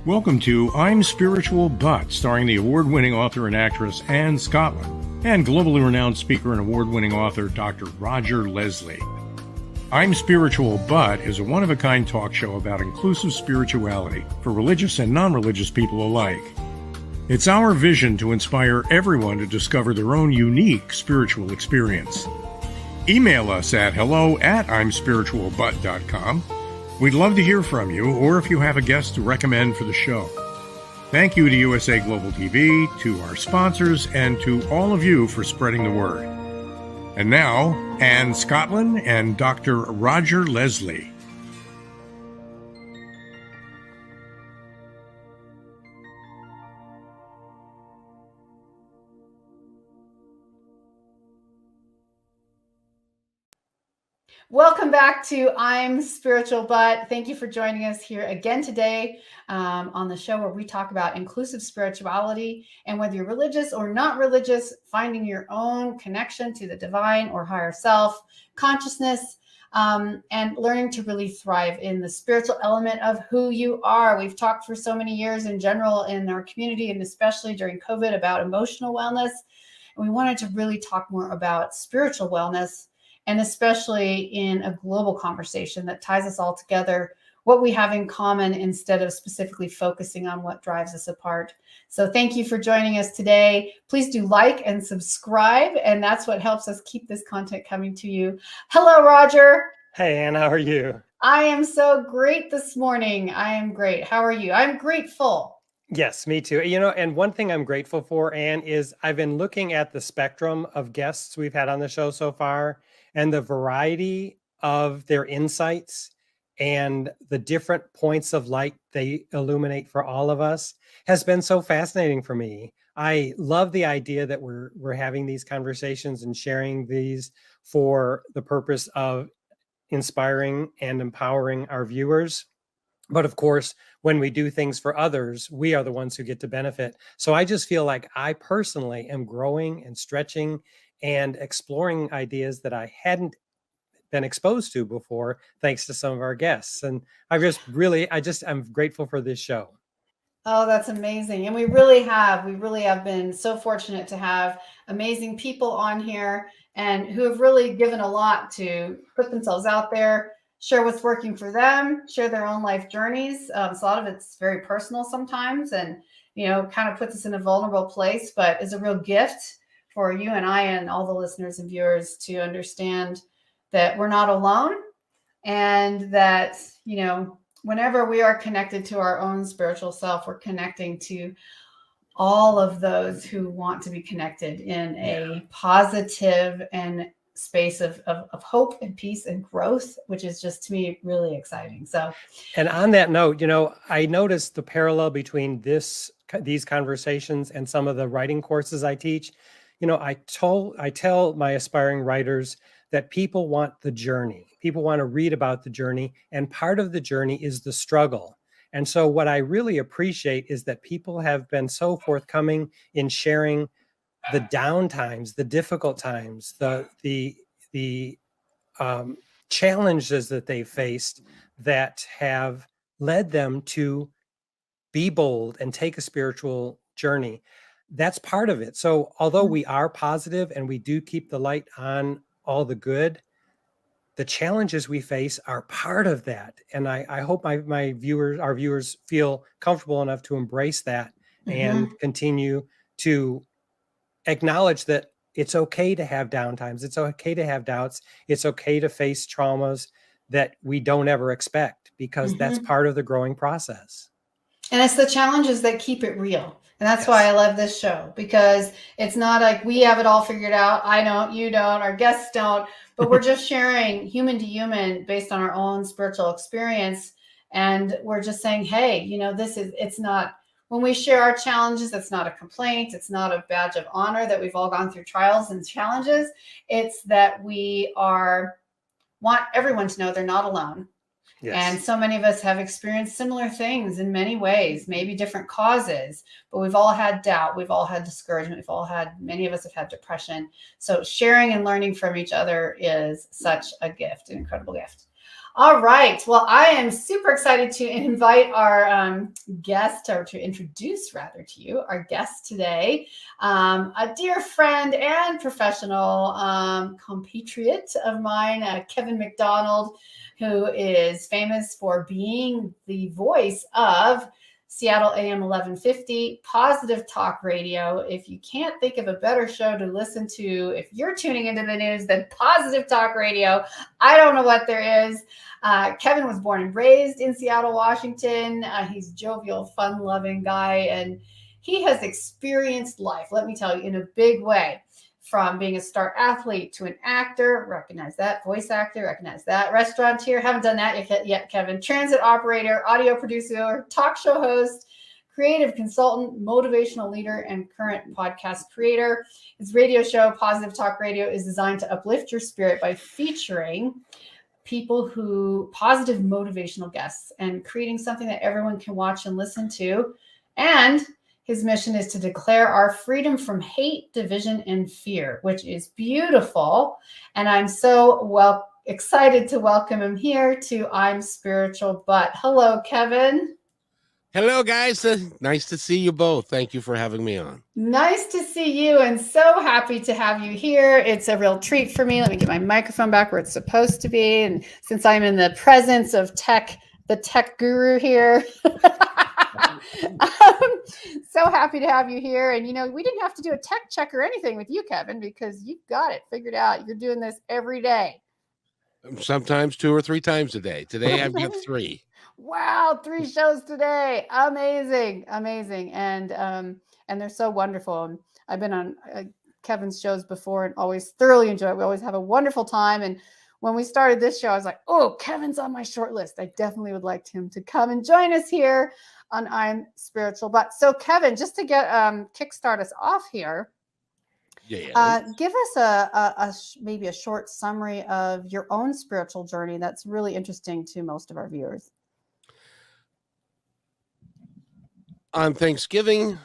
Welcome to I'm Spiritual But, starring the award-winning author and actress Anne Scottlin and globally renowned speaker and award-winning author Dr. Roger Leslie. I'm Spiritual But is a one-of-a-kind talk show about inclusive spirituality for religious and non-religious people alike. It's our vision to inspire everyone to discover their own unique spiritual experience. Email us at hello@imspiritualbut.com. We'd love to hear from you, or if you have a guest to recommend for the show. Thank you to USA Global TV, to our sponsors, and to all of you for spreading the word. And now, Anne Scottlin and Dr. Roger Leslie. Welcome back to I'm Spiritual But. Thank you for joining us here again today on the show where we talk about inclusive spirituality, and whether you're religious or not religious, finding your own connection to the divine or higher self, consciousness, and learning to really thrive in the spiritual element of who you are. We've talked for so many years in general in our community, and especially during COVID, about emotional wellness. And we wanted to really talk more about spiritual wellness, and especially in a global conversation that ties us all together, what we have in common instead of specifically focusing on what drives us apart. So thank you for joining us today. Please do like and subscribe, and that's what helps us keep this content coming to you. Hello, Roger. Hey, Anne, how are you? I am so great this morning. I am great. How are you? I'm grateful. Yes, me too. And one thing I'm grateful for, Anne, is I've been looking at the spectrum of guests we've had on the show so far, and the variety of their insights and the different points of light they illuminate for all of us has been so fascinating for me. I love the idea that we're having these conversations and sharing these for the purpose of inspiring and empowering our viewers. But of course, when we do things for others, we are the ones who get to benefit. So I just feel like I personally am growing and stretching and exploring ideas that I hadn't been exposed to before, thanks to some of our guests. And I'm grateful for this show. Oh, that's amazing. And we really have been so fortunate to have amazing people on here and who have really given a lot to put themselves out there, share what's working for them, share their own life journeys. So a lot of it's very personal sometimes, and, kind of puts us in a vulnerable place, but is a real gift for you and I and all the listeners and viewers to understand that we're not alone, and that, whenever we are connected to our own spiritual self, we're connecting to all of those who want to be connected in a positive and space of hope and peace and growth, which is just, to me, really exciting. So, and on that note, I noticed the parallel between these conversations and some of the writing courses I teach. I tell my aspiring writers that people want the journey. People want to read about the journey, and part of the journey is the struggle. And so what I really appreciate is that people have been so forthcoming in sharing the down times, the difficult times, the challenges that they faced that have led them to be bold and take a spiritual journey. That's part of it. So although we are positive and we do keep the light on all the good, the challenges we face are part of that. And I hope our viewers feel comfortable enough to embrace that and continue to acknowledge that it's okay to have downtimes. It's okay to have doubts. It's okay to face traumas that we don't ever expect, because that's part of the growing process. And it's the challenges that keep it real. And that's why I love this show, because it's not like we have it all figured out. I don't, you don't, our guests don't, but we're just sharing human to human based on our own spiritual experience. And we're just saying, hey, it's not, when we share our challenges, it's not a complaint. It's not a badge of honor that we've all gone through trials and challenges. It's that we want everyone to know they're not alone. Yes. And so many of us have experienced similar things in many ways, maybe different causes, but we've all had doubt. We've all had discouragement. Many of us have had depression. So sharing and learning from each other is such a gift, an incredible gift. All right. Well, I am super excited to invite our guest, or to introduce rather to you, our guest today, a dear friend and professional compatriot of mine, Kevin McDonald, who is famous for being the voice of Seattle AM 1150, Positive Talk Radio. If you can't think of a better show to listen to, if you're tuning into the news, than Positive Talk Radio, I don't know what there is. Kevin was born and raised in Seattle, Washington. He's a jovial, fun-loving guy, and he has experienced life, let me tell you, in a big way. From being a star athlete to an actor, recognize that, voice actor, recognize that, restaurateur, haven't done that yet, Kevin, transit operator, audio producer, talk show host, creative consultant, motivational leader, and current podcast creator. His radio show, Positive Talk Radio, is designed to uplift your spirit by featuring positive motivational guests, and creating something that everyone can watch and listen to. And his mission is to declare our freedom from hate, division, and fear, which is beautiful. And I'm so excited to welcome him here to I'm Spiritual But. Hello, Kevin. Hello, guys. Nice to see you both. Thank you for having me on. Nice to see you, and so happy to have you here. It's a real treat for me. Let me get my microphone back where it's supposed to be. And since I'm in the presence of the tech guru here, I'm so happy to have you here. And, we didn't have to do a tech check or anything with you, Kevin, because you've got it figured out. You're doing this every day. Sometimes 2 or 3 times a day. Today I've got 3. Wow, 3 shows today. Amazing. And they're so wonderful. And I've been on Kevin's shows before and always thoroughly enjoy it. We always have a wonderful time. And when we started this show, I was like, oh, Kevin's on my short list. I definitely would like him to come and join us here on I'm Spiritual But. So, Kevin, just to get kickstart us off here, give us maybe a short summary of your own spiritual journey that's really interesting to most of our viewers. On Thanksgiving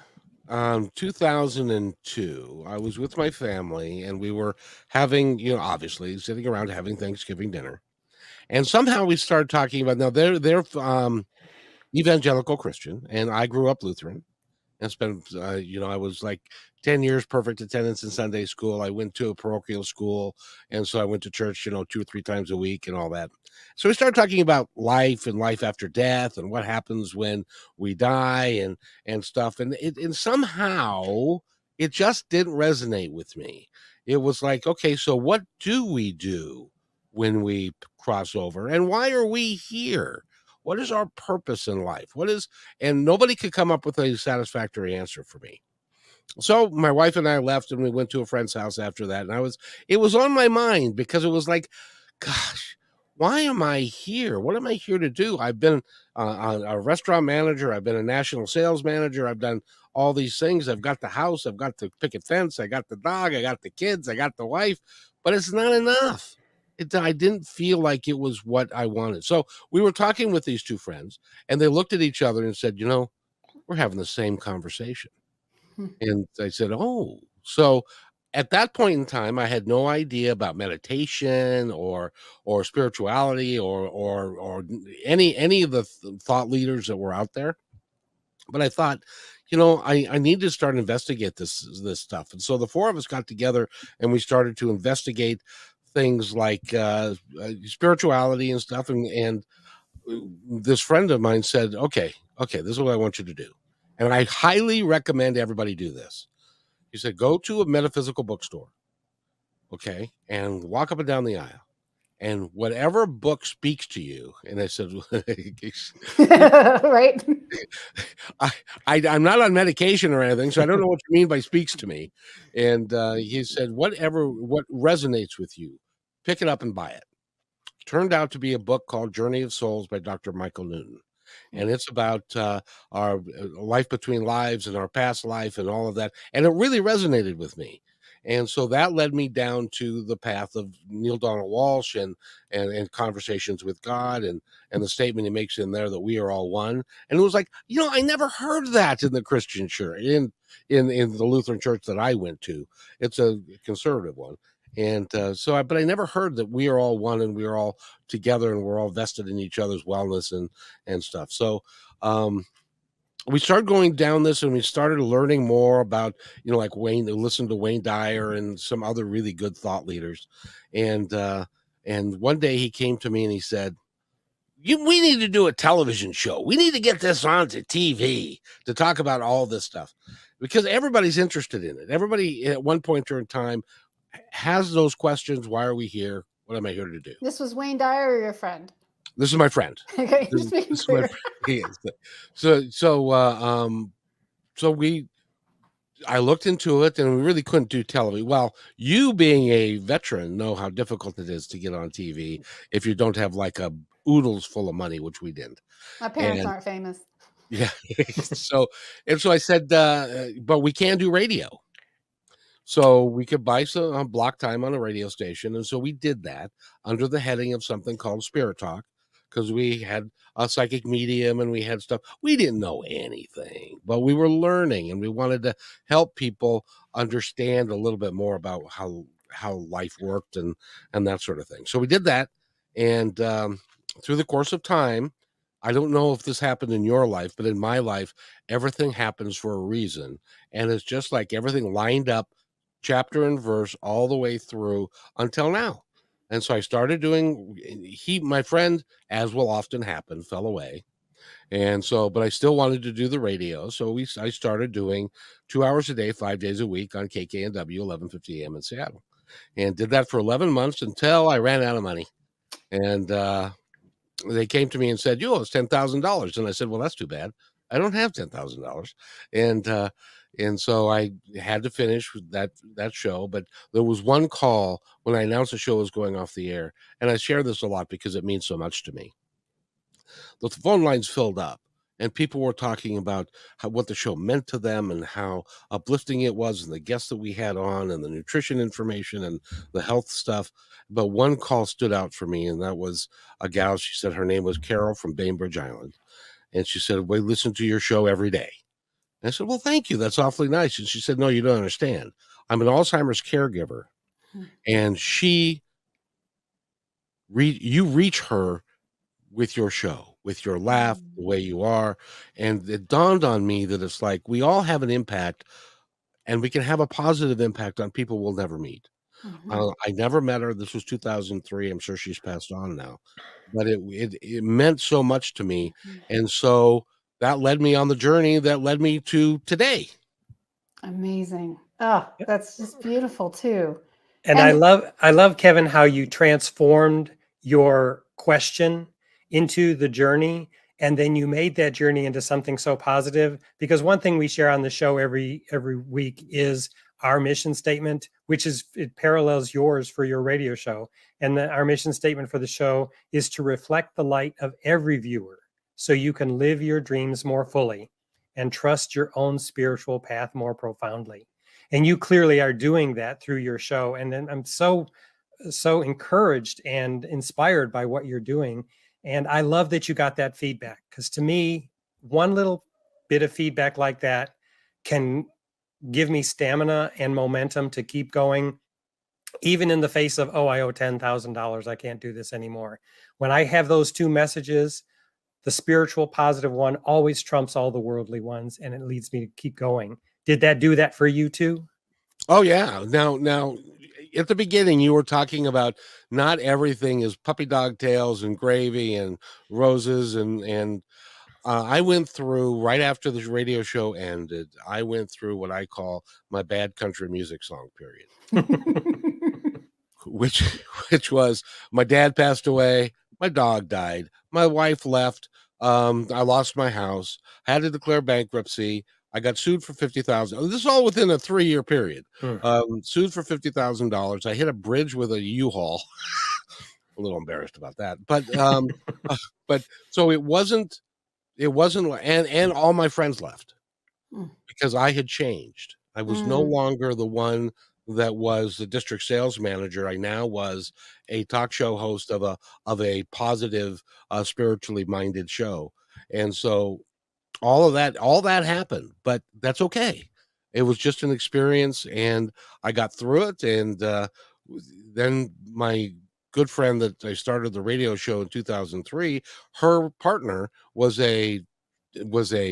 2002, I was with my family, and we were having, obviously sitting around having Thanksgiving dinner. And somehow we started talking about, now they're evangelical Christian, and I grew up Lutheran. And spent, I was like 10 years, perfect attendance in Sunday school. I went to a parochial school. And so I went to church, 2 or 3 times a week and all that. So we started talking about life and life after death and what happens when we die and stuff. And somehow it just didn't resonate with me. It was like, okay, so what do we do when we cross over? And why are we here? What is our purpose in life? And nobody could come up with a satisfactory answer for me. So my wife and I left, and we went to a friend's house after that. And it was on my mind, because it was like, gosh, why am I here? What am I here to do? I've been a restaurant manager. I've been a national sales manager. I've done all these things. I've got the house. I've got the picket fence. I got the dog. I got the kids. I got the wife, but it's not enough. I didn't feel like it was what I wanted. So we were talking with these 2 friends, and they looked at each other and said, we're having the same conversation. And I said, oh. So at that point in time, I had no idea about meditation or spirituality or any of the thought leaders that were out there. But I thought, I need to start investigate this stuff. And so the 4 of us got together, and we started to investigate things like spirituality and stuff. And this friend of mine said, okay, this is what I want you to do. And I highly recommend everybody do this. He said, go to a metaphysical bookstore, okay, and walk up and down the aisle. And whatever book speaks to you, and I said, right? I'm not on medication or anything, so I don't know what you mean by speaks to me. And he said, what resonates with you, pick it up and buy it. Turned out to be a book called Journey of Souls by Dr. Michael Newton. And it's about our life between lives and our past life and all of that. And it really resonated with me. And so that led me down to the path of Neil Donald Walsh and conversations with God and the statement he makes in there that we are all one. And it was like, I never heard that in the Christian church, in the Lutheran church that I went to. It's a conservative one. And but I never heard that we are all one and we are all together and we're all vested in each other's wellness and stuff. So we started going down this and we started learning more about, like listen to Wayne Dyer and some other really good thought leaders. And one day he came to me and he said, we need to do a television show. We need to get this onto TV to talk about all this stuff because everybody's interested in it. Everybody at one point during time has those questions. Why are we here? What am I here to do? This was Wayne Dyer or your friend? This is my friend. Okay, just making clear. He is. I looked into it and we really couldn't do television. Well, you being a veteran know how difficult it is to get on TV if you don't have like a oodles full of money, which we didn't. My parents aren't famous. Yeah. So I said, but we can do radio. So we could buy some block time on a radio station. And so we did that under the heading of something called Spirit Talk, because we had a psychic medium and we had stuff. We didn't know anything, but we were learning and we wanted to help people understand a little bit more about how life worked and that sort of thing. So we did that. And through the course of time, I don't know if this happened in your life, but in my life, everything happens for a reason. And it's just like everything lined up chapter and verse all the way through until now. And so I started doing, my friend, as will often happen, fell away. And so, but I still wanted to do the radio. So I started doing 2 hours a day, 5 days a week on KKNW, 1150 AM in Seattle, and did that for 11 months until I ran out of money. And they came to me and said, it's $10,000. And I said, well, that's too bad. I don't have $10,000. And so I had to finish that show. But there was one call when I announced the show was going off the air. And I share this a lot because it means so much to me. The phone lines filled up and people were talking about what the show meant to them and how uplifting it was and the guests that we had on and the nutrition information and the health stuff. But one call stood out for me, and that was a gal. She said her name was Carol from Bainbridge Island. And she said, we listen to your show every day. And I said, well, thank you. That's awfully nice. And she said, no, you don't understand. I'm an Alzheimer's caregiver. And you reach her with your show, with your laugh, the way you are. And it dawned on me that it's like we all have an impact and we can have a positive impact on people we'll never meet. I never met her. This was 2003. I'm sure she's passed on now. But it meant so much to me. And so that led me on the journey that led me to today. Amazing. Oh, that's just beautiful too. And I love, Kevin, how you transformed your question into the journey. And then you made that journey into something so positive, because one thing we share on the show every week is our mission statement, which it parallels yours for your radio show. And our mission statement for the show is to reflect the light of every viewer so you can live your dreams more fully and trust your own spiritual path more profoundly. And you clearly are doing that through your show. And then I'm so encouraged and inspired by what you're doing. And I love that you got that feedback, because to me, one little bit of feedback like that can give me stamina and momentum to keep going, even in the face of, I owe $10,000. I can't do this anymore. When I have those two messages, the spiritual positive one always trumps all the worldly ones, and it leads me to keep going. Did that do that for you too? Oh yeah. Now at the beginning, you were talking about not everything is puppy dog tails and gravy and roses. And I went through, right after the radio show ended, I went through what I call my bad country music song period, which was my dad passed away, my dog died, my wife left, I lost my house, had to declare bankruptcy. I got sued for $50,000. This is all within a 3-year period. Sued for $50,000. I hit a bridge with a U-Haul. A little embarrassed about that, but so it wasn't, and all my friends left because I had changed. I was no longer the one that was the district sales manager. I now was a talk show host of a positive, spiritually minded show, and so all that happened, but that's okay. It was just an experience, and I got through it. And then my good friend that I started the radio show in 2003, her partner was a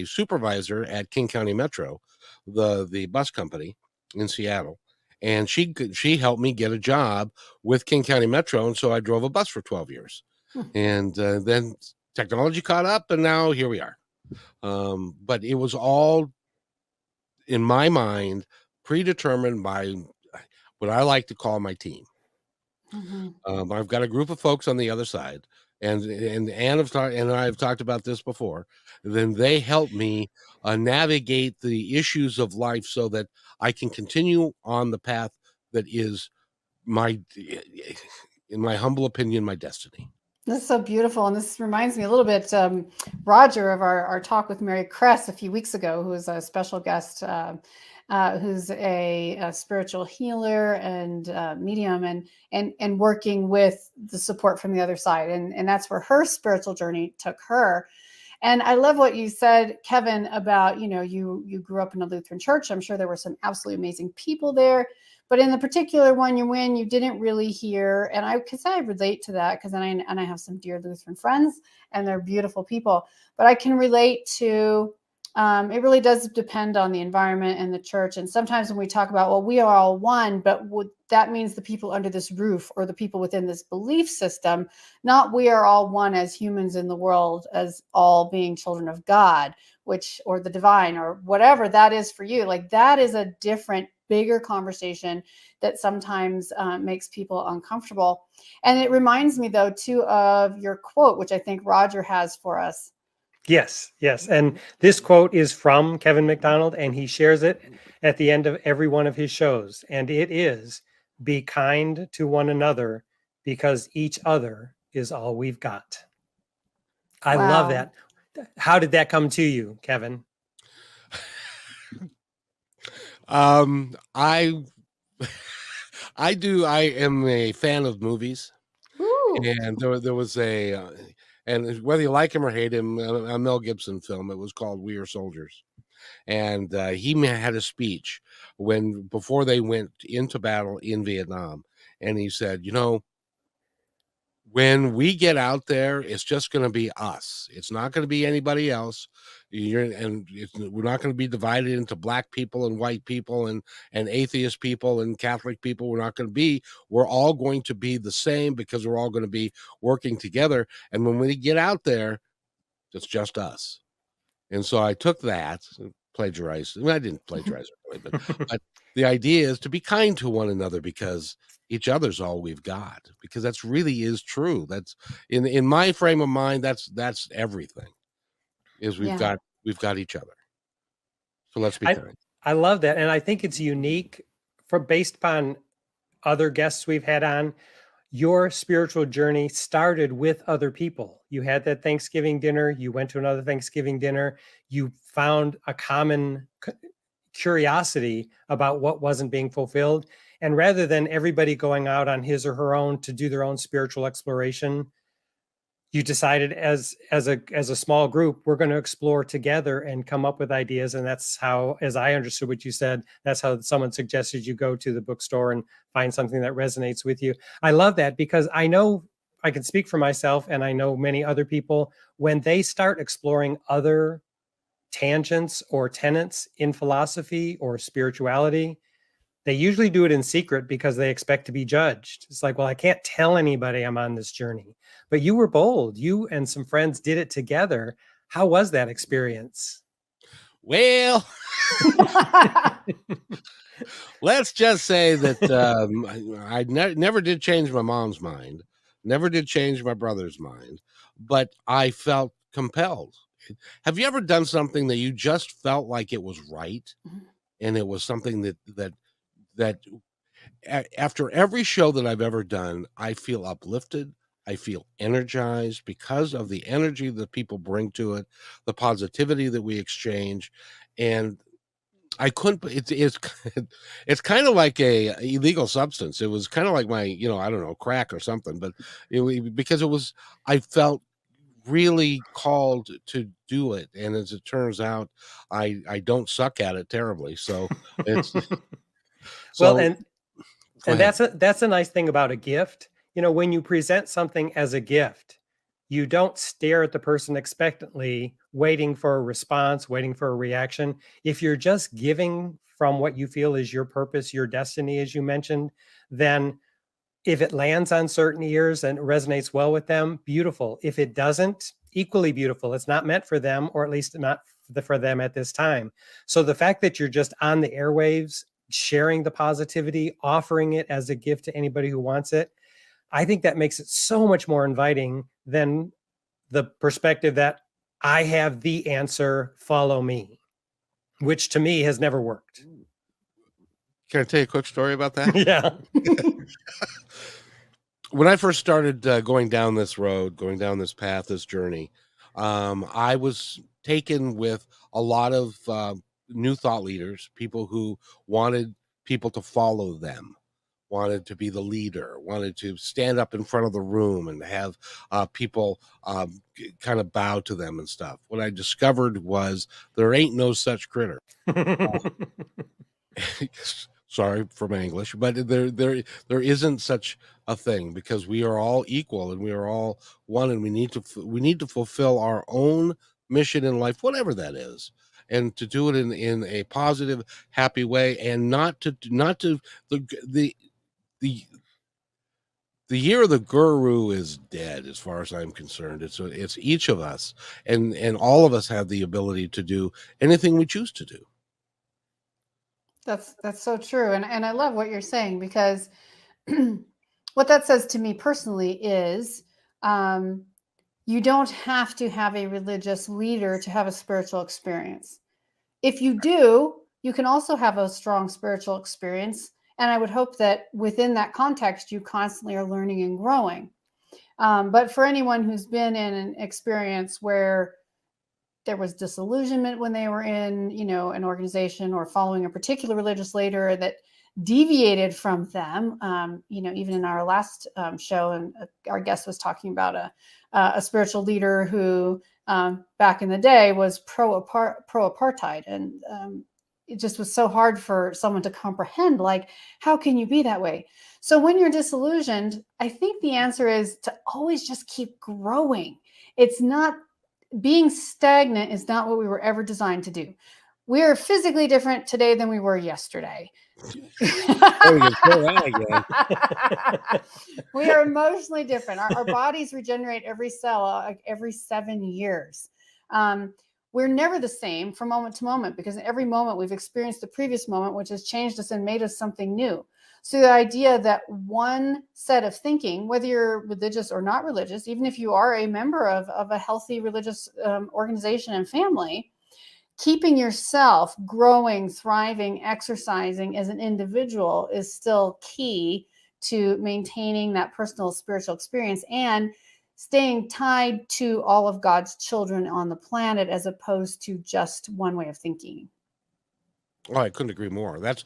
supervisor at King County Metro, the bus company in Seattle, and she helped me get a job with King County Metro, and so I drove a bus for 12 years, and then technology caught up, and now here we are. But it was all, in my mind, predetermined by what I like to call my team. I've got a group of folks on the other side, and Ann and I have talked about this before. Then they help me navigate the issues of life so that I can continue on the path that is in my humble opinion, my destiny. This is so beautiful. And this reminds me a little bit, Roger, of our talk with Mary Kress a few weeks ago, who was a special guest, who's a spiritual healer and medium, and working with the support from the other side. And that's where her spiritual journey took her. And I love what you said, Kevin, about, you grew up in a Lutheran church. I'm sure there were some absolutely amazing people there. But in the particular one you're in, you didn't really hear, and because I relate to that, because I have some dear Lutheran friends, and they're beautiful people. But I can relate to, it really does depend on the environment and the church. And sometimes when we talk about, well, we are all one, but that means the people under this roof or the people within this belief system, not we are all one as humans in the world, as all being children of God, or the divine, or whatever that is for you. Like, that is a different, bigger conversation that sometimes makes people uncomfortable. And it reminds me, though, too, of your quote, which I think Roger has for us. Yes. And this quote is from Kevin McDonald, and he shares it at the end of every one of his shows. And it is, "Be kind to one another, because each other is all we've got." I love that. How did that come to you, Kevin? I am a fan of movies. Ooh. And there was and whether you like him or hate him, a Mel Gibson film. It was called We Are Soldiers, and he had a speech before they went into battle in Vietnam, and he said, when we get out there, it's just going to be us. It's not going to be anybody else. We're not going to be divided into black people and white people and atheist people and Catholic people. We're all going to be the same, because we're all going to be working together. And when we get out there, it's just us. And so I took that, plagiarized. I didn't plagiarize it really, but the idea is to be kind to one another, because each other's all we've got, because that's really is true. That's in my frame of mind, that's everything, is we've got each other. So let's be kind. I love that. And I think it's unique based upon other guests we've had on. Your spiritual journey started with other people. You had that Thanksgiving dinner. You went to another Thanksgiving dinner. You found a common curiosity about what wasn't being fulfilled. And rather than everybody going out on his or her own to do their own spiritual exploration, you decided as a small group, we're going to explore together and come up with ideas. And that's how, as I understood what you said, that's how someone suggested you go to the bookstore and find something that resonates with you. I love that, because I know I can speak for myself, and I know many other people, when they start exploring other tangents or tenets in philosophy or spirituality, they usually do it in secret because they expect to be judged. It's like, well, I can't tell anybody I'm on this journey. But you were bold. You and some friends did it together. How was that experience? Well, let's just say that I never did change my mom's mind, never did change my brother's mind, but I felt compelled. Have you ever done something that you just felt like it was right? And it was something that after every show that I've ever done, I feel uplifted. I feel energized because of the energy that people bring to it, the positivity that we exchange. And I couldn't, it's kind of like a illegal substance. It was kind of like my, I don't know, crack or something, but because I felt really called to do it. And as it turns out, I don't suck at it terribly. So it's, well, and And that's a nice thing about a gift. When you present something as a gift, you don't stare at the person expectantly, waiting for a response, waiting for a reaction. If you're just giving from what you feel is your purpose, your destiny, as you mentioned, then if it lands on certain ears and resonates well with them, beautiful. If it doesn't, equally beautiful. It's not meant for them, or at least not for them at this time. So the fact that you're just on the airwaves, sharing the positivity, offering it as a gift to anybody who wants it, I think that makes it so much more inviting than the perspective that I have the answer, follow me, which to me has never worked. Can I tell you a quick story about that? Yeah. When I first started going down this road, going down this path, this journey, I was taken with a lot of new thought leaders, people who wanted people to follow them, wanted to be the leader, wanted to stand up in front of the room and have people kind of bow to them and stuff. What I discovered was there ain't no such critter. Sorry for my English, but there isn't such a thing, because we are all equal and we are all one, and we need to fulfill our own mission in life, whatever that is, and to do it in a positive, happy way, and not to the year of the guru is dead, as far as I'm concerned. It's each of us, and all of us have the ability to do anything we choose to do. That's so true. And I love what you're saying, because what that says to me personally is you don't have to have a religious leader to have a spiritual experience. If you do, you can also have a strong spiritual experience. And I would hope that within that context, you constantly are learning and growing. But for anyone who's been in an experience where there was disillusionment when they were in, an organization or following a particular religious leader that deviated from them, even in our last show, and our guest was talking about a spiritual leader who back in the day was pro-apartheid, and it just was so hard for someone to comprehend, like, how can you be that way? So when you're disillusioned, I think the answer is to always just keep growing. It's not being stagnant is not what we were ever designed to do. We are physically different today than we were yesterday. We are emotionally different. Our bodies regenerate every cell every 7 years. We're never the same from moment to moment, because in every moment we've experienced the previous moment, which has changed us and made us something new. So the idea that one set of thinking, whether you're religious or not religious, even if you are a member of a healthy religious organization and family, keeping yourself growing, thriving, exercising as an individual is still key to maintaining that personal spiritual experience and staying tied to all of God's children on the planet, as opposed to just one way of thinking. Oh, I couldn't agree more. That's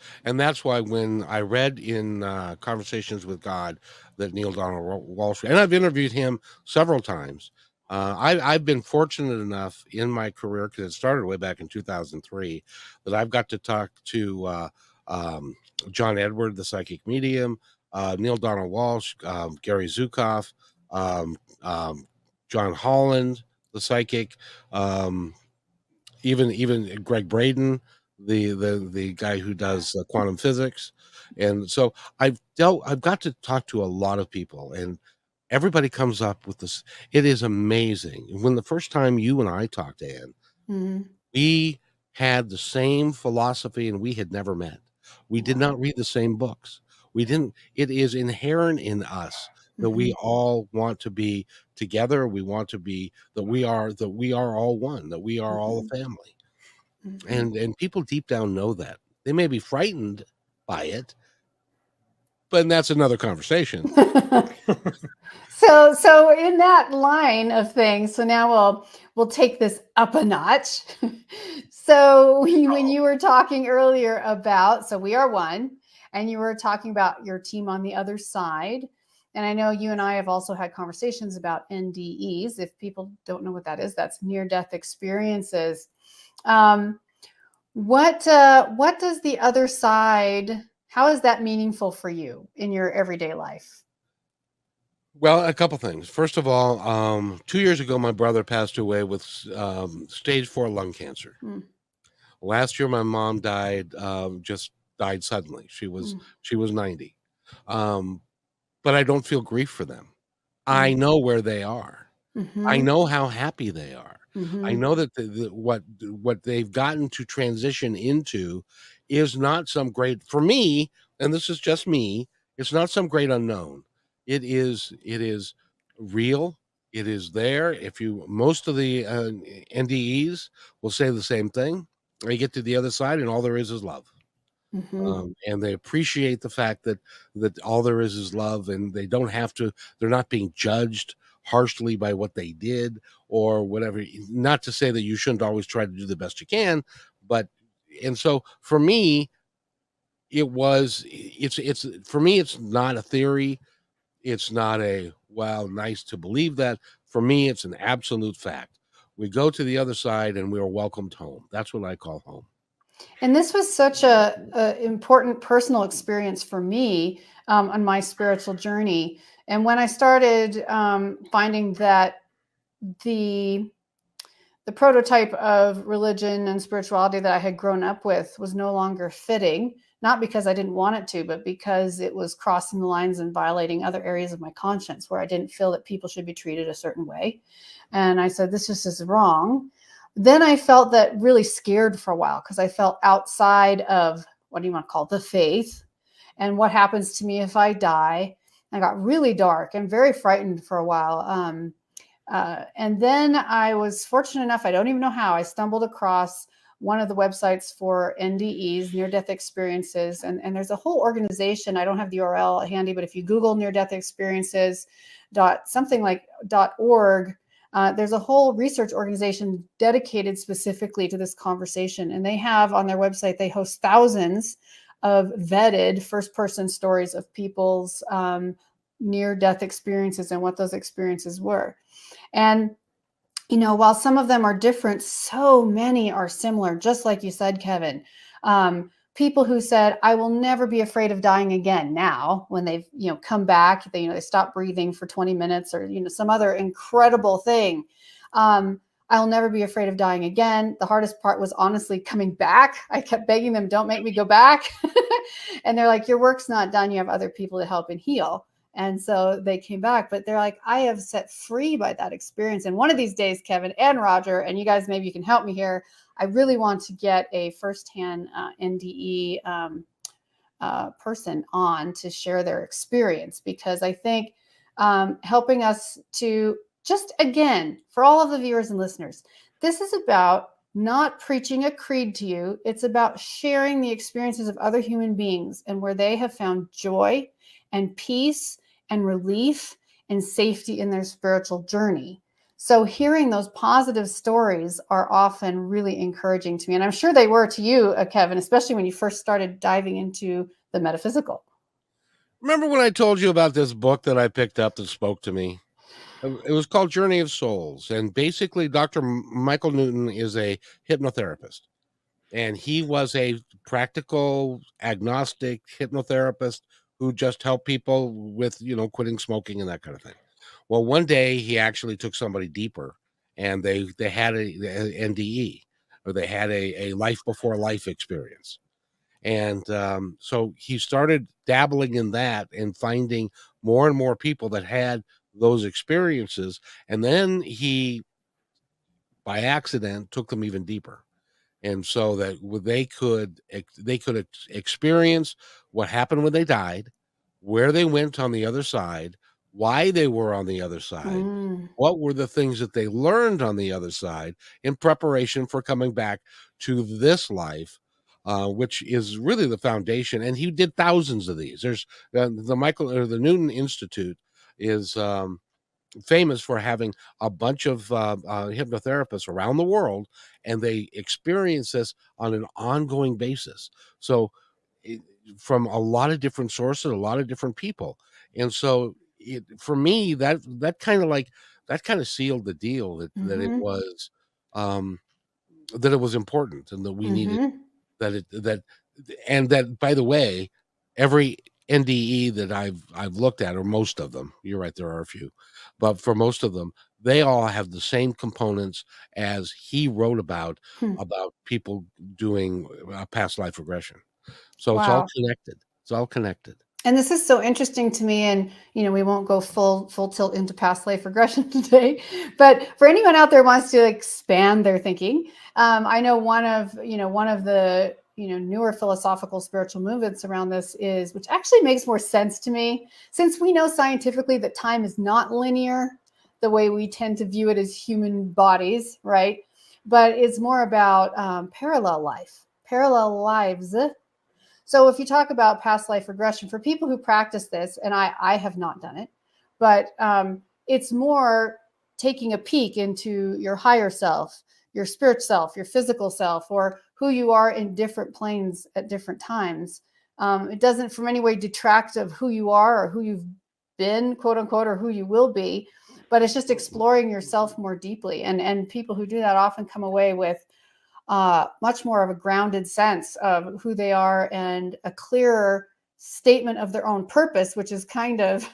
why when I read in Conversations with God that Neil Donald Walsh, and I've interviewed him several times. I've been fortunate enough in my career, because it started way back in 2003, that I've got to talk to John Edward, the psychic medium, Neil Donald Walsh, Gary Zukav, John Holland, the psychic, even Greg Braden, the guy who does quantum physics. And so I've got to talk to a lot of people, and everybody comes up with this. It is amazing. When the first time you and I talked, Ann, Mm-hmm. we had the same philosophy, and we had never met. We did not read the same books. We didn't. It is inherent in us that we all want to be together. We want to be that we are all one, that we are all a family. And people deep down know that. They may be frightened by it, but that's another conversation. So in that line of things, so now we'll take this up a notch. So when you were talking earlier about, so we are one, and you were talking about your team on the other side. And I know you and I have also had conversations about NDEs. If people don't know what that is, that's near-death experiences. What does the other side How is that meaningful for you in your everyday life? Well, a couple things. First of all, 2 years ago, my brother passed away with stage 4 lung cancer. Mm, Last year, my mom died, just died suddenly. mm, She was 90. Um, but I don't feel grief for them. I mm, know where they are. I mhm, know how happy they are. I mhm, know that what they've gotten to transition into is not some great for me, and this is just me, it's not some great unknown. It is real. It is there. If you most of the NDEs will say the same thing. They get to the other side, and all there is love. mhm. And they appreciate the fact that all there is love, and they don't have to. They're not being judged harshly by what they did or whatever. Not to say that you shouldn't always try to do the best you can, but and so for me, it's for me, it's not a theory. It's not a wow, nice to believe that. For me, it's an absolute fact. We go to the other side and we are welcomed home. That's what I call home. And this was such a important personal experience for me on my spiritual journey. And when I started finding that the the prototype of religion and spirituality that I had grown up with was no longer fitting, not because I didn't want it to, but because it was crossing the lines and violating other areas of my conscience where I didn't feel that people should be treated a certain way. And I said, this just is wrong. Then I felt that really scared for a while because I felt outside of what do you want to call it, the faith and what happens to me if I die. I got really dark and very frightened for a while. And then I was fortunate enough, I don't even know how, I stumbled across one of the websites for NDEs, near death experiences. And there's a whole organization. I don't have the URL handy, but if you Google near death experiences something like .org, there's a whole research organization dedicated specifically to this conversation. And they have on their website, they host thousands of vetted first person stories of people's near death experiences and what those experiences were. And, while some of them are different, so many are similar, just like you said, Kevin. People who said, I will never be afraid of dying again now, when they've, come back, they stop breathing for 20 minutes or, some other incredible thing. I'll never be afraid of dying again. The hardest part was honestly coming back. I kept begging them, don't make me go back. And they're like, your work's not done. You have other people to help and heal. And so they came back, but they're like, I have set free by that experience. And one of these days, Kevin and Roger, and you guys, maybe you can help me here. I really want to get a firsthand NDE person on to share their experience, because I think helping us to just, again, for all of the viewers and listeners, this is about not preaching a creed to you. It's about sharing the experiences of other human beings and where they have found joy and peace and relief and safety in their spiritual journey. So hearing those positive stories are often really encouraging to me. And I'm sure they were to you, Kevin, especially when you first started diving into the metaphysical. Remember when I told you about this book that I picked up that spoke to me? It was called Journey of Souls. And basically, Dr. Michael Newton is a hypnotherapist. And he was a practical, agnostic hypnotherapist who just helped people with, quitting smoking and that kind of thing. Well, one day he actually took somebody deeper, and they had a NDE, or they had a life before life experience. And so he started dabbling in that and finding more and more people that had those experiences. And then he, by accident, took them even deeper. And so that they could experience what happened when they died, where they went on the other side, why they were on the other side, Mm, what were the things that they learned on the other side in preparation for coming back to this life, which is really the foundation. And he did thousands of these. There's the Newton Institute is famous for having a bunch of hypnotherapists around the world, and they experience this on an ongoing basis. So, from a lot of different sources, a lot of different people, and so for me, that kind of sealed the deal that it mm-hmm, was that it was important, and that we needed mm-hmm, that and that, by the way, every NDE that I've looked at, or most of them, you're right, there are a few, but for most of them, they all have the same components as he wrote about Hmm. people doing past life regression. So it's all Wow. connected. It's all connected. And this is so interesting to me. And, we won't go full tilt into past life regression today, but for anyone out there who wants to expand their thinking, I know one of the, newer philosophical spiritual movements around this is, which actually makes more sense to me, since we know scientifically that time is not linear the way we tend to view it as human bodies, right? But it's more about parallel lives. So if you talk about past life regression, for people who practice this, and I have not done it, but it's more taking a peek into your higher self, your spirit self, your physical self, or who you are in different planes at different times. It doesn't from any way detract of who you are or who you've been, quote unquote, or who you will be, but it's just exploring yourself more deeply. And people who do that often come away with much more of a grounded sense of who they are and a clearer statement of their own purpose, which is kind of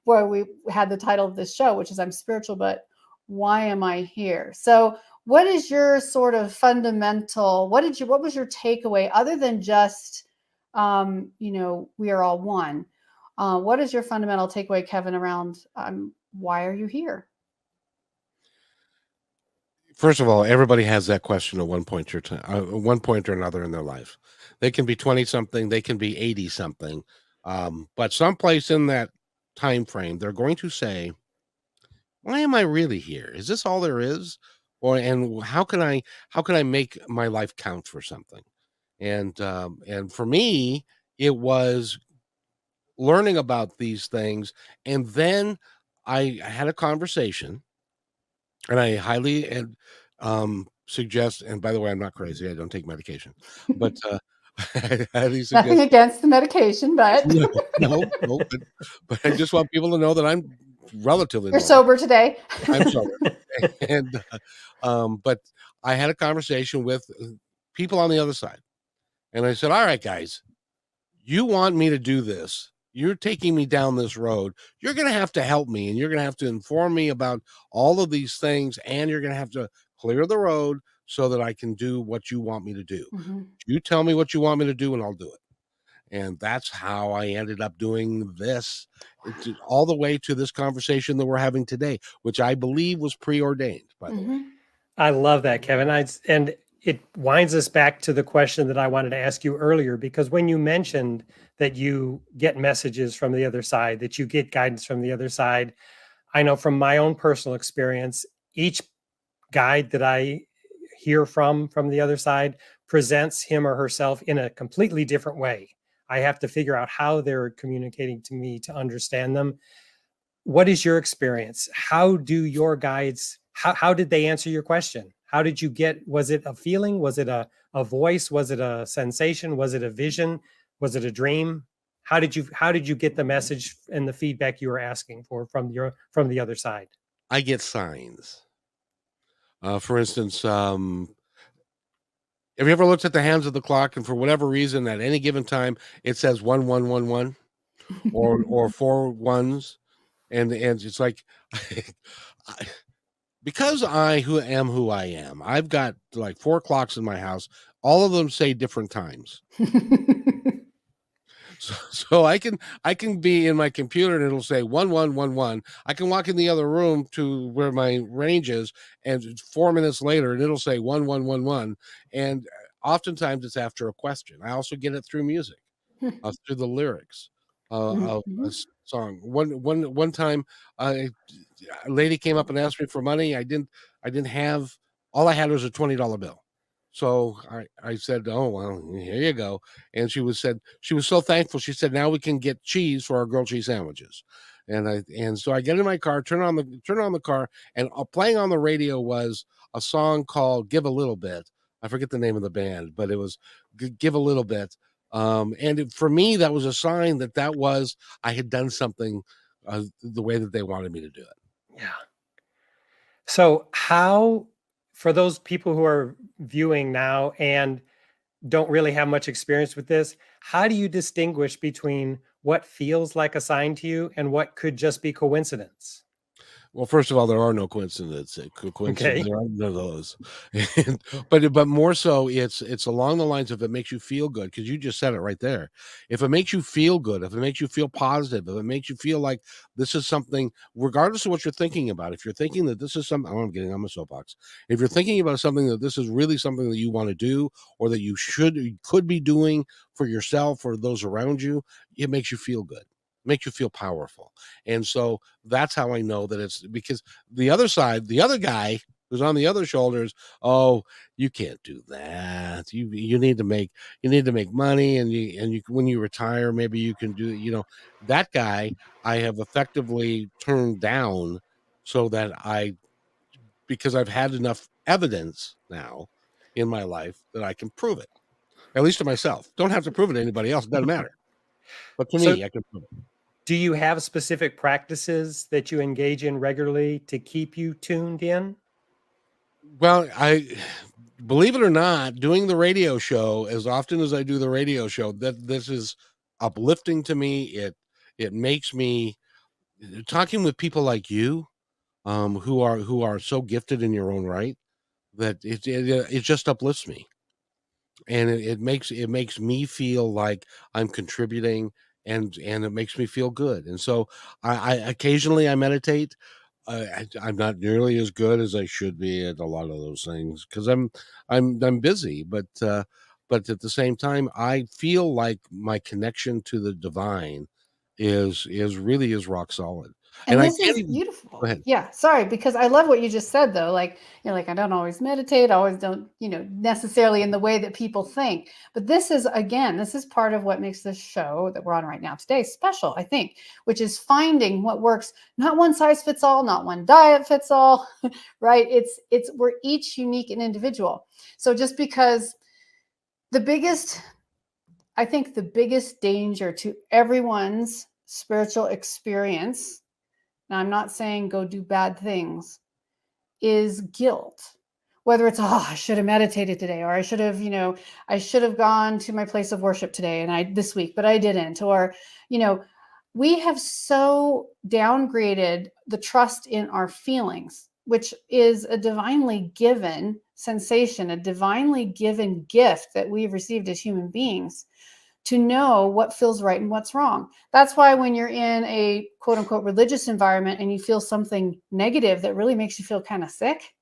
where we had the title of this show, which is I'm spiritual, but why am I here? So what is your sort of fundamental, what was your takeaway other than just, we are all one? What is your fundamental takeaway, Kevin, around why are you here? First of all, everybody has that question at one point or another in their life. They can be 20 something, they can be 80 something, but someplace in that time frame, they're going to say, "Why am I really here? Is this all there is? And how can I make my life count for something?" And for me, it was learning about these things, and then I had a conversation, and I highly suggest. And by the way, I'm not crazy. I don't take medication, but I highly Nothing suggest. against the medication, but No, no, no. But I just want people to know that I'm relatively you're normal. sober today. I'm sober, and but I had a conversation with people on the other side, and I said, "All right, guys, you want me to do this? You're taking me down this road. You're going to have to help me, and you're going to have to inform me about all of these things, and you're going to have to clear the road so that I can do what you want me to do. Mhm. You tell me what you want me to do, and I'll do it." And that's how I ended up doing this, all the way to this conversation that we're having today, which I believe was preordained, by the way. Mhm. I love that, Kevin. And it winds us back to the question that I wanted to ask you earlier, because when you mentioned that you get messages from the other side, that you get guidance from the other side, I know from my own personal experience, each guide that I hear from the other side presents him or herself in a completely different way. I have to figure out how they're communicating to me to understand them. What is your experience? How do your guides, how did they answer your question? How did you get, was it a feeling? Was it a voice? Was it a sensation? Was it a vision? Was it a dream? How did you get the message and the feedback you were asking for from the other side? I get signs. For instance, have you ever looked at the hands of the clock, and for whatever reason, at any given time, it says 1111 or four ones, and it's like, I, because who I am, I've got like 4 clocks in my house. All of them say different times. So I can be in my computer and it'll say 1111. I can walk in the other room to where my range is, and 4 minutes later, and it'll say 1111. And oftentimes it's after a question. I also get it through music, through the lyrics of a Mhm. song. One time, a lady came up and asked me for money. I didn't have. All I had was a $20 bill. So I said, "Oh well, here you go." And she was so thankful. She said, "Now we can get cheese for our grilled cheese sandwiches." And so I get in my car, turn on the car, and playing on the radio was a song called "Give a Little Bit." I forget the name of the band, but it was "Give a Little Bit." For me, that was a sign that was I had done something the way that they wanted me to do it. Yeah. So how, for those people who are viewing now and don't really have much experience with this, how do you distinguish between what feels like a sign to you and what could just be coincidence? Well, first of all, there are no coincidences. Okay. There are none of those. And, but more so, it's along the lines of it makes you feel good, because you just said it right there. If it makes you feel good, if it makes you feel positive, if it makes you feel like this is something, regardless of what you're thinking about, if you're thinking that this is something, oh, I'm getting on my soapbox. If you're thinking about something that this is really something that you want to do, or that you could be doing for yourself or those around you, it makes you feel good, makes you feel powerful. And so that's how I know that it's because the other side, the other guy who's on the other shoulders, oh, you can't do that. You need to make money, and you when you retire, maybe you can do, that guy I have effectively turned down, so that because I've had enough evidence now in my life that I can prove it, at least to myself. Don't have to prove it to anybody else, it doesn't matter. But to So me, I can prove it. do you have specific practices that you engage in regularly to keep you tuned in? Well, I believe it or not, doing the radio show, as often as I do the radio show, that this is uplifting to me. It makes me, talking with people like you, who are so gifted in your own right, that it just uplifts me, and it makes me feel like I'm contributing, and it makes me feel good. And so I occasionally I meditate. I'm not nearly as good as I should be at a lot of those things, because I'm busy, but at the same time, I feel like my connection to the divine is rock solid. And And I this can't is even go beautiful. ahead. Yeah, sorry, because I love what you just said though. Like, I don't always meditate, I always don't, necessarily in the way that people think. But this is, again, this is part of what makes this show that we're on right now today special, I think, which is finding what works. Not one size fits all, not one diet fits all, right? It's we're each unique and individual. So just because the biggest, I think the biggest danger to everyone's spiritual experience, now, I'm not saying go do bad things, is guilt. Whether it's, oh, I should have meditated today, or I should have gone to my place of worship today this week, but I didn't. Or, we have so downgraded the trust in our feelings, which is a divinely given sensation, a divinely given gift that we've received as human beings, to know what feels right and what's wrong. That's why when you're in a quote unquote religious environment and you feel something negative that really makes you feel kind of sick,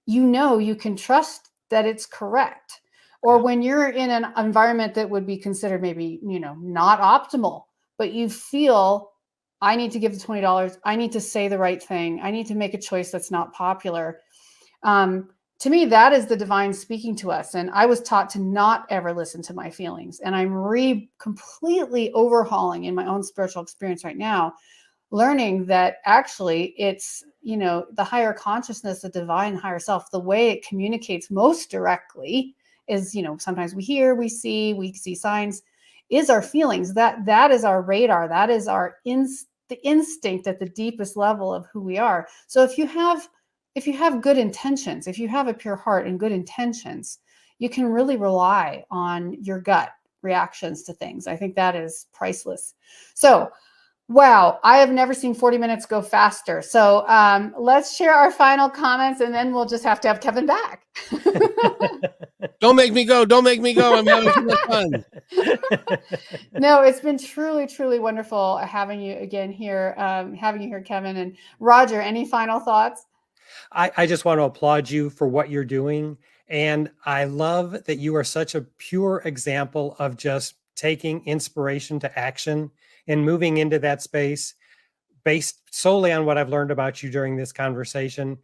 you can trust that it's correct. Or when you're in an environment that would be considered maybe, not optimal, but you feel, I need to give the $20, I need to say the right thing, I need to make a choice that's not popular. To me, that is the divine speaking to us. And I was taught to not ever listen to my feelings. And I'm completely overhauling in my own spiritual experience right now, learning that actually it's, the higher consciousness, the divine higher self, the way it communicates most directly is, sometimes we hear, we see signs, is our feelings. That is our radar. That is the instinct at the deepest level of who we are. So if you have good intentions, if you have a pure heart and good intentions, you can really rely on your gut reactions to things. I think that is priceless. So, wow, I have never seen 40 minutes go faster. So let's share our final comments, and then we'll just have to have Kevin back. Don't make me go. Don't make me go. I'm having too much fun. No, it's been truly, truly wonderful having you again here, Kevin. And Roger, any final thoughts? I just want to applaud you for what you're doing. And I love that you are such a pure example of just taking inspiration to action and moving into that space based solely on what I've learned about you during this conversation.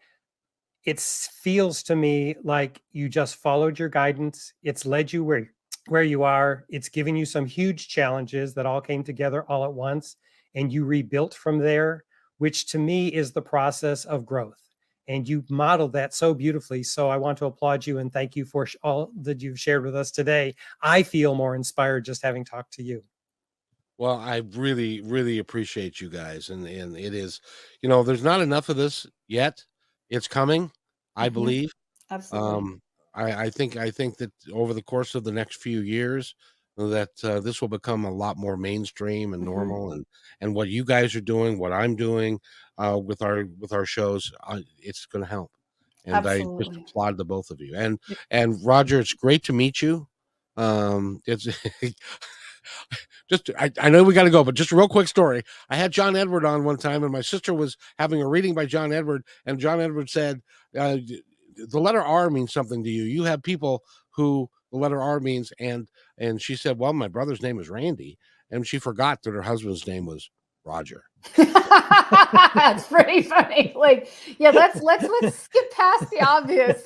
It feels to me like you just followed your guidance. It's led you where you are. It's given you some huge challenges that all came together all at once, and you rebuilt from there, which to me is the process of growth. And you modeled that so beautifully. So I want to applaud you and thank you for all that you've shared with us today. I feel more inspired just having talked to you. Well, I really, really appreciate you guys. And it is, there's not enough of this yet. It's coming, I believe. Absolutely. I think that over the course of the next few years, that this will become a lot more mainstream and normal, and what you guys are doing, what I'm doing with our shows, it's going to help. And I just Absolutely. applaud the both of you. And Roger, it's great to meet you. It's just I know we got to go, but just a real quick story. I had John Edward on one time, and my sister was having a reading by John Edward, and John Edward said, the letter R means something to you. You have people who the letter R means, and she said, well, my brother's name is Randy, and she forgot that her husband's name was Roger. That's pretty funny. Like, yeah, let's skip past the obvious.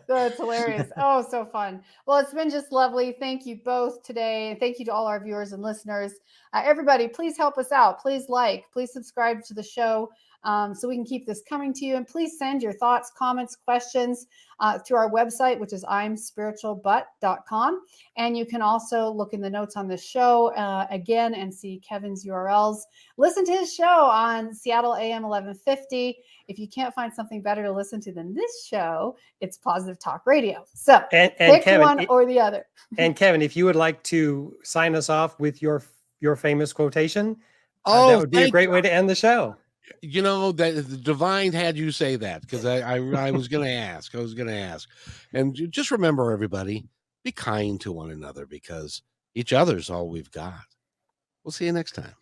That's hilarious. Oh, so fun. Well, it's been just lovely. Thank you both today. And thank you to all our viewers and listeners. Everybody, please help us out. Please please subscribe to the show so we can keep this coming to you. And please send your thoughts, comments, questions through our website, which is imspiritualbut.com. And you can also look in the notes on this show again and see Kevin's URLs. Listen to his show on Seattle AM 1150. If you can't find something better to listen to than this show, it's Positive Talk Radio. So and pick Kevin, one or the other. And Kevin, if you would like to sign us off with your famous quotation, that would be a great way to end the show. You know, that the divine had you say that, because I was going to ask. And just remember, everybody, be kind to one another, because each other's all we've got. We'll see you next time.